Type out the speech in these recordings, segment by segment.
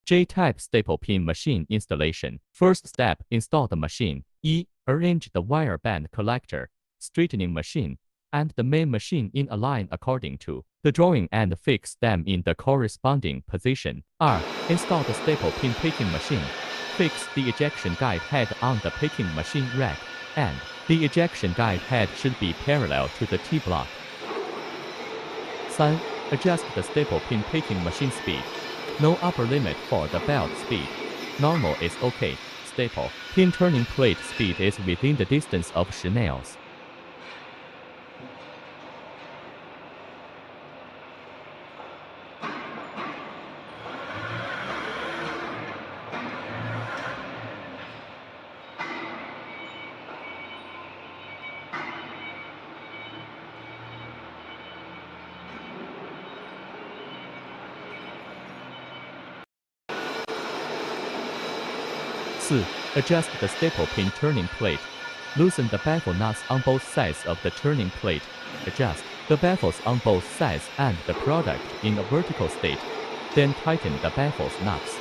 J-type staple pin machine installation. First step, install the machine. Arrange the wire band collector, straightening machine, and the main machine in a line according to the drawing and fix them in the corresponding position. Install the staple pin picking machine. Fix the ejection guide head on the picking machine rack, and the ejection guide head should be parallel to the T-block. 3. Adjust the staple pin picking machine speed. No upper limit for the belt speed. Normal is okay. Staple pin turning plate speed is within the distance of nails. 4. Adjust the staple pin turning plate. Loosen the baffle nuts on both sides of the turning plate. Adjust the baffles on both sides and the product in a vertical state. Then tighten the baffles nuts.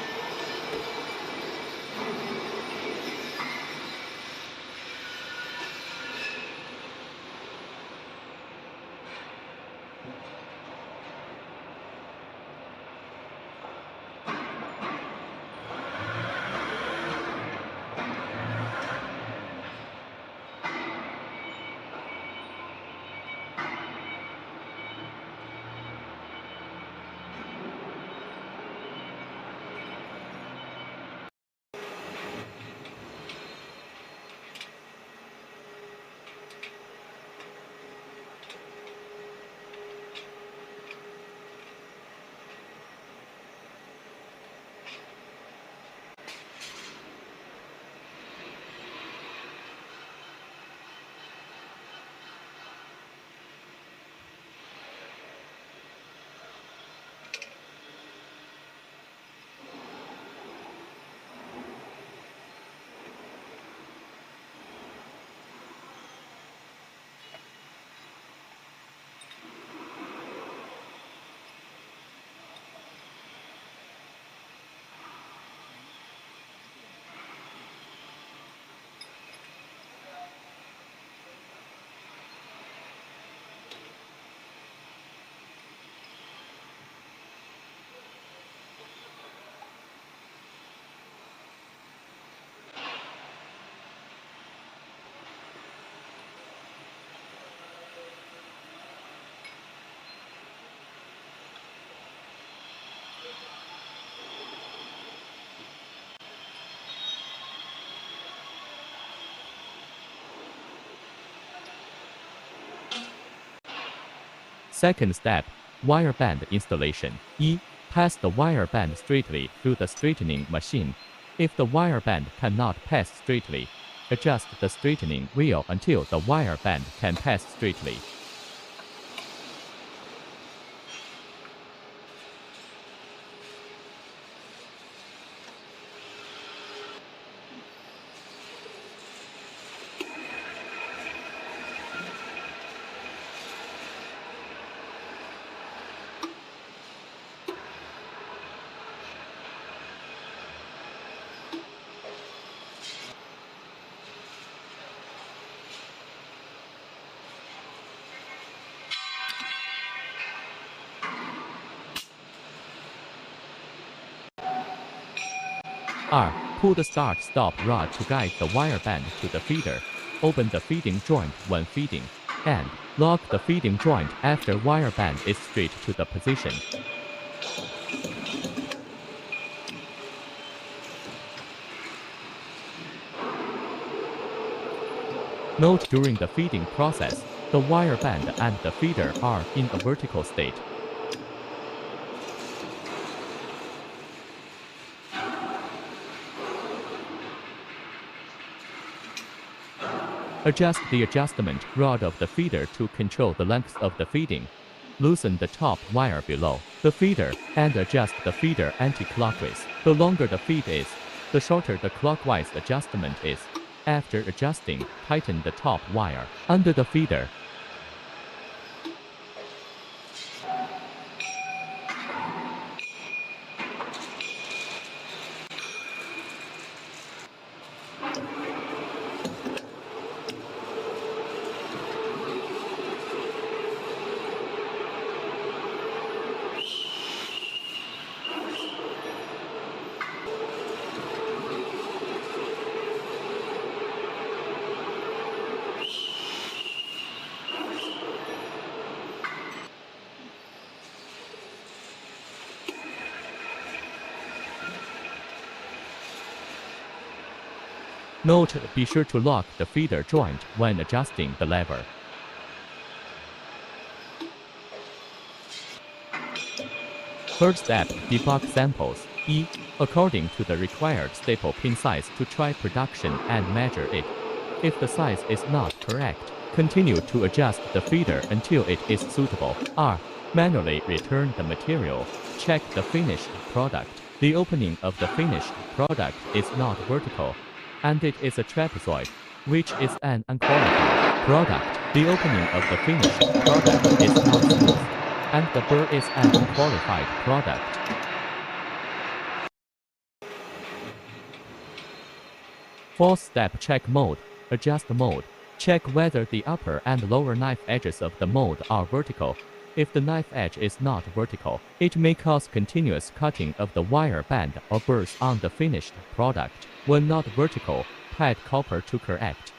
Second step, wire band installation. Pass the wire band straightly through the straightening machine. If the wire band cannot pass straightly, adjust the straightening wheel until the wire band can pass straightly. Pull the start-stop rod to guide the wire band to the feeder. Open the feeding joint when feeding, and lock the feeding joint after wire band is straight to the position. Note during the feeding process, the wire band and the feeder are in a vertical state. Adjust the adjustment rod of the feeder to control the length of the feeding. Loosen the top wire below the feeder and adjust the feeder anti-clockwise. The longer the feed is, the shorter the clockwise adjustment is. After adjusting, tighten the top wire under the feeder. Note: be sure to lock the feeder joint when adjusting the lever. Third step, debug samples. According to the required staple pin size to try production and measure it. If the size is not correct, continue to adjust the feeder until it is suitable. Manually return the material. Check the finished product. The opening of the finished product is not vertical, and it is a trapezoid, which is an unqualified product. The opening of the finished product is not smooth, and the burr is an unqualified product. Fourth step, check mode. Adjust mode. Check whether the upper and lower knife edges of the mold are vertical. If the knife edge is not vertical, it may cause continuous cutting of the wire band or burrs on the finished product. When not vertical, pad copper to correct.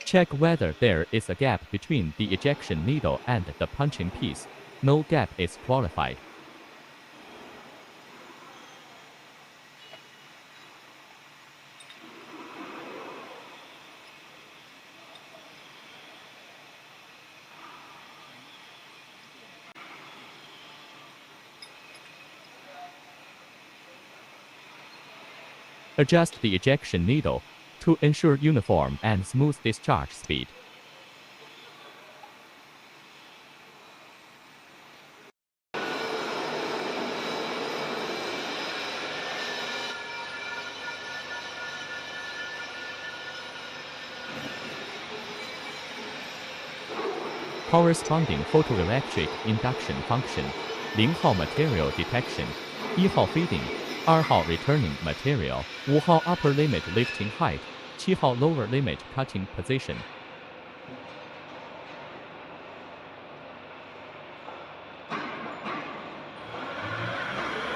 Check whether there is a gap between the ejection needle and the punching piece. No gap is qualified. Adjust the ejection needle to ensure uniform and smooth discharge speed. Corresponding photoelectric induction function. 0号 material detection. 1号 feeding. 2号 returning material. 5号 upper limit lifting height. 7号 lower limit cutting position.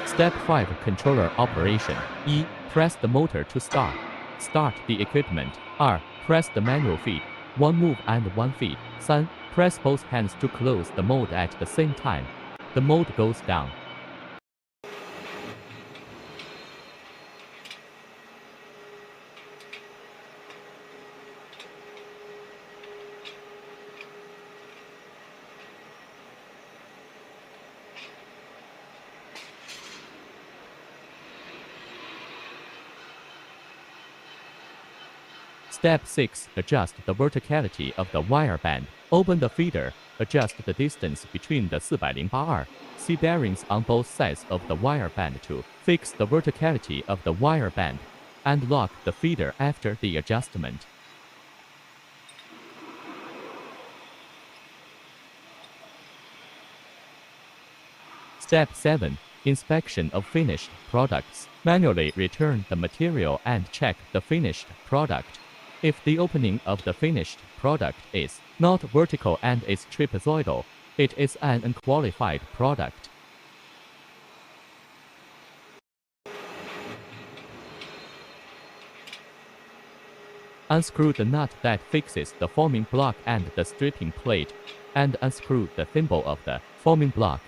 Step 5, controller operation. 1. Press the motor to start. Start the equipment. 2. Press the manual feed. 1 move and 1 feed. 3. Press both hands to close the mold at the same time. The mold goes down. Step 6. Adjust the verticality of the wire band. Open the feeder. Adjust the distance between the 4082 C bearings on both sides of the wire band to fix the verticality of the wire band, and lock the feeder after the adjustment. Step 7. Inspection of finished products. Manually return the material and check the finished product. If the opening of the finished product is not vertical and is trapezoidal, it is an unqualified product. Unscrew the nut that fixes the forming block and the stripping plate, and unscrew the thimble of the forming block.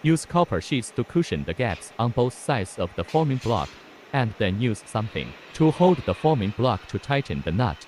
Use copper sheets to cushion the gaps on both sides of the forming block, and then use something to hold the forming block to tighten the nut.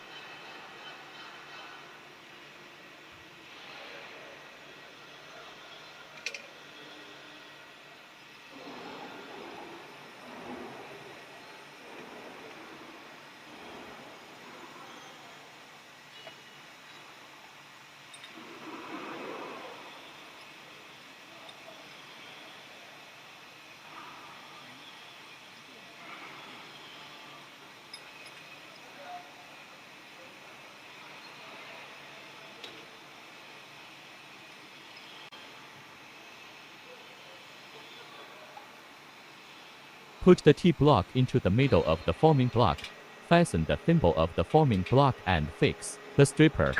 Put the T-block into the middle of the forming block. Fasten the thimble of the forming block and fix the stripper.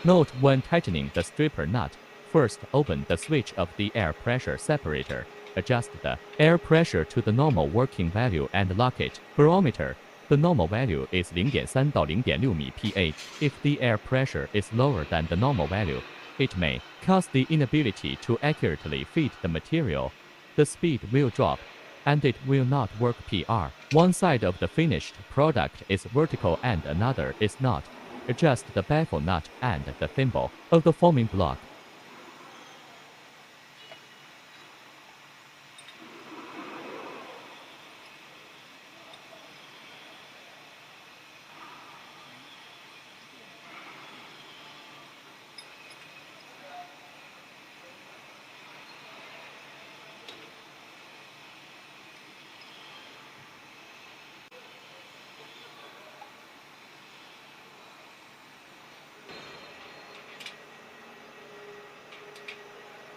Note when tightening the stripper nut, first open the switch of the air pressure separator. Adjust the air pressure to the normal working value and lock it. Barometer. The normal value is 0.3到0.6 米 PA. If the air pressure is lower than the normal value, it may cause the inability to accurately feed the material. The speed will drop, and it will not work PR. One side of the finished product is vertical and another is not. Adjust the baffle nut and the thimble of the forming block.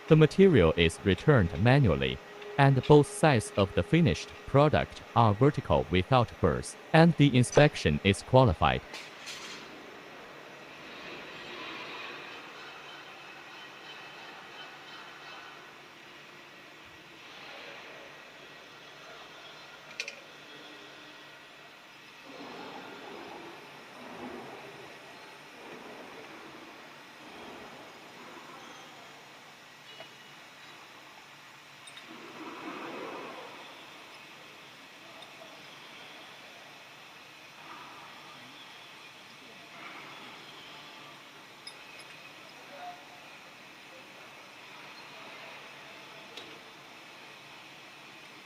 The material is returned manually, and both sides of the finished product are vertical without burrs, and the inspection is qualified.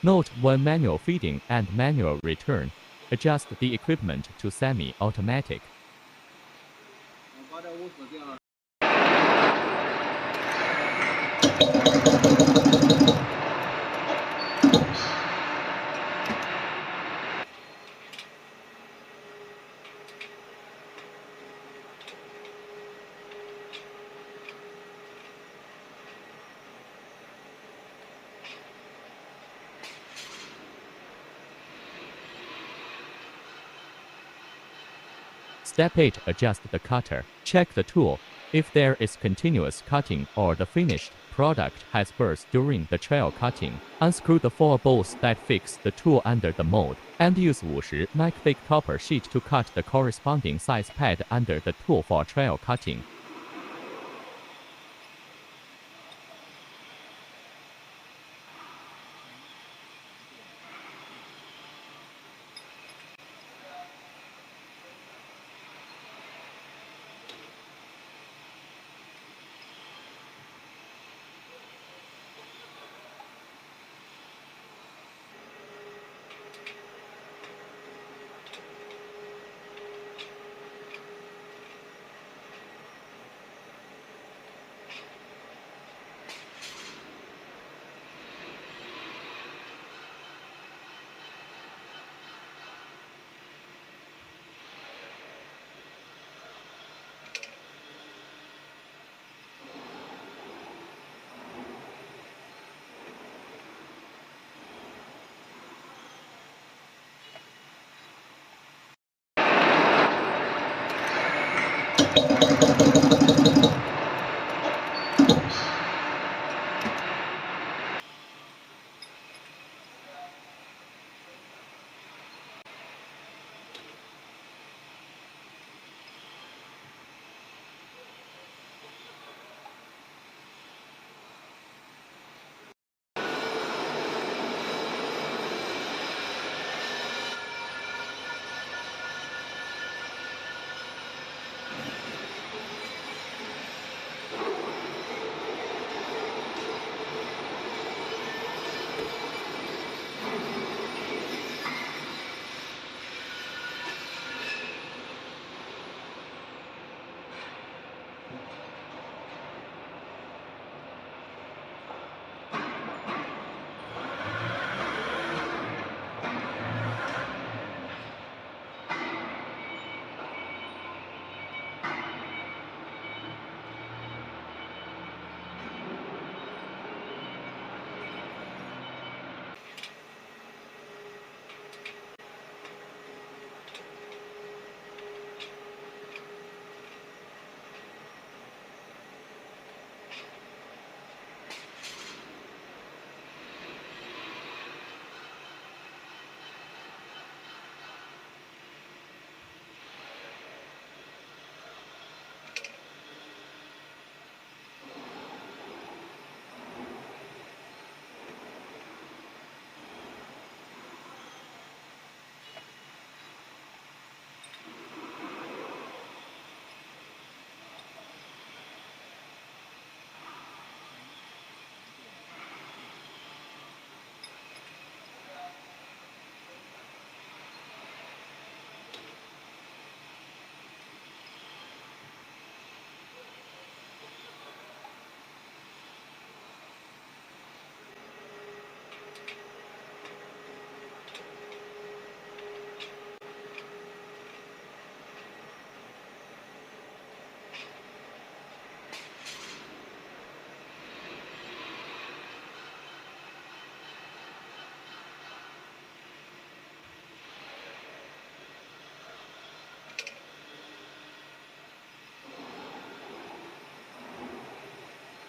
Note when manual feeding and manual return. Adjust the equipment to semi-automatic. Step 8. Adjust the cutter. Check the tool. If there is continuous cutting or the finished product has burrs during the trail cutting, unscrew the 4 bolts that fix the tool under the mold, and use 50 mic thick copper sheet to cut the corresponding size pad under the tool for trail cutting.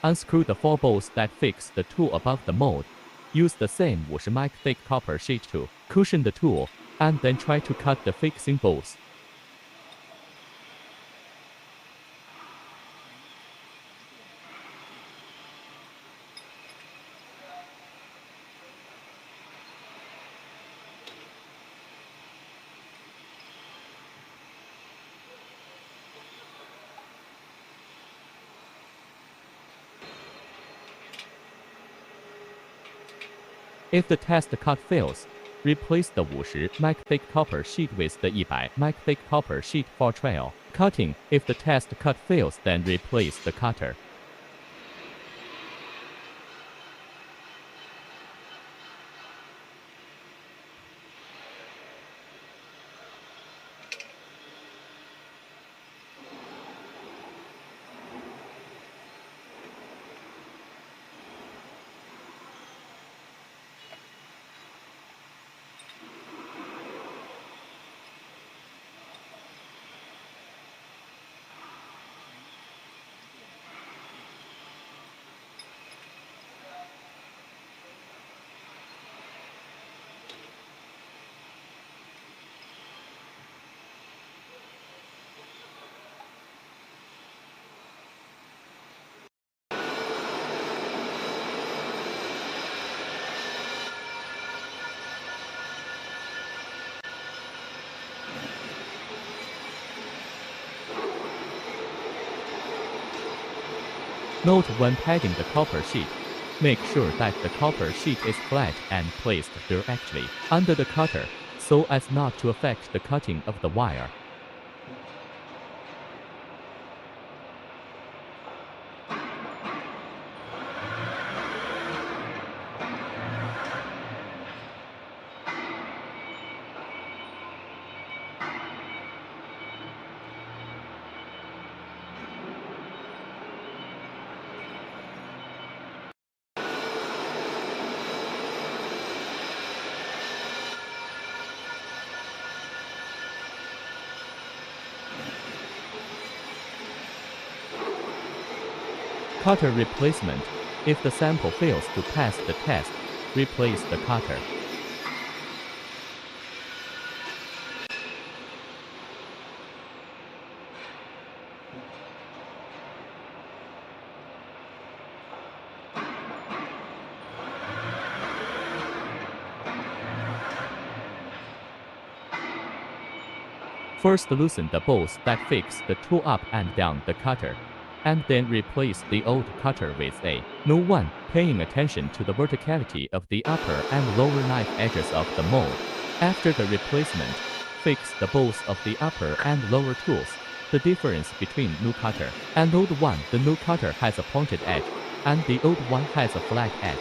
Unscrew the 4 bolts that fix the tool above the mold. Use the same 50 mic thick copper sheet to cushion the tool, and then try to cut the fixing bolts. If the test cut fails, replace the 50 mic thick copper sheet with the 100 mic thick copper sheet for trial cutting. If the test cut fails, then replace the cutter. Note when padding the copper sheet, make sure that the copper sheet is flat and placed directly under the cutter so as not to affect the cutting of the wire. Cutter replacement. If the sample fails to pass the test, replace the cutter. First loosen the bolts that fix the tool up and down the cutter, and then replace the old cutter with a new one, paying attention to the verticality of the upper and lower knife edges of the mold. After the replacement, fix the bolts of the upper and lower tools. The difference between new cutter and old one: the new cutter has a pointed edge, and the old one has a flat edge.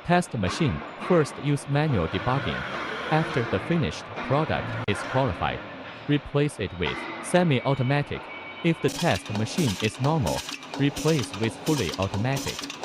Test machine. First use manual debugging. After the finished product is qualified, replace it with semi-automatic. If the test machine is normal, replace with fully automatic.